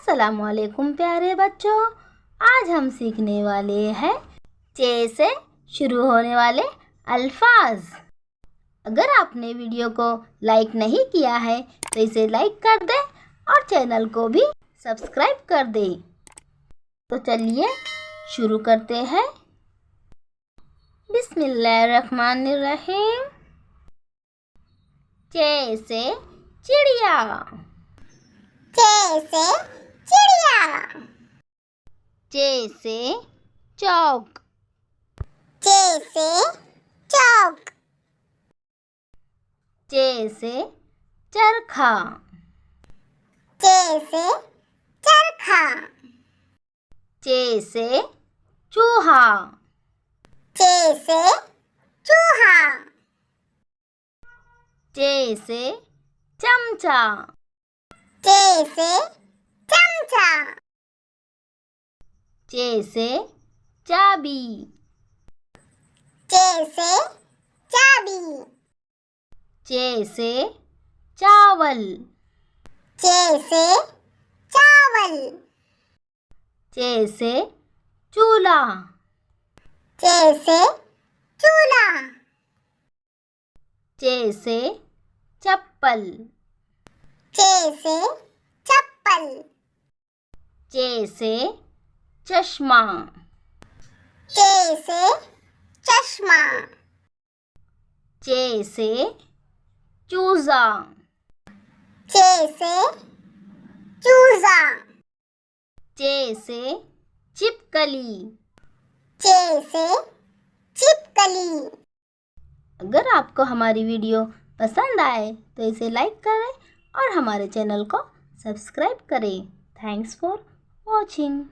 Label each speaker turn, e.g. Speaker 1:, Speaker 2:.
Speaker 1: अस्सलामुअलैकुम प्यारे बच्चों, आज हम सीखने वाले हैं चे से शुरू होने वाले अल्फाज। अगर आपने वीडियो को लाइक नहीं किया है तो इसे लाइक कर दें और चैनल को भी सब्सक्राइब कर दें। तो चलिए शुरू करते हैं। बिस्मिल्लाहिर्रहमानिर्रहीम। चे से चिड़िया।
Speaker 2: चे से चिड़िया।
Speaker 1: चे से चौक।
Speaker 2: चे से चौक।
Speaker 1: चे से चरखा।
Speaker 2: चे से चरखा।
Speaker 1: चे से चूहा।
Speaker 2: चे से चूहा।
Speaker 1: चे से चमचा।
Speaker 2: चे से चमचा।
Speaker 1: चे से चाबी।
Speaker 2: चे से चाबी।
Speaker 1: चे से चावल।
Speaker 2: चे से चावल।
Speaker 1: चे से चूल्हा।
Speaker 2: चे से चूल्हा।
Speaker 1: चे से चप्पल।
Speaker 2: चे से चप्पल।
Speaker 1: चे से चश्मा।
Speaker 2: चे से चश्मा।
Speaker 1: चे से चूजा।
Speaker 2: चे से चूजा।
Speaker 1: चे से छिपकली।
Speaker 2: चे से छिपकली।
Speaker 1: अगर आपको हमारी वीडियो पसंद आए तो इसे लाइक करें और हमारे चैनल को सब्सक्राइब करें। Thanks for watching.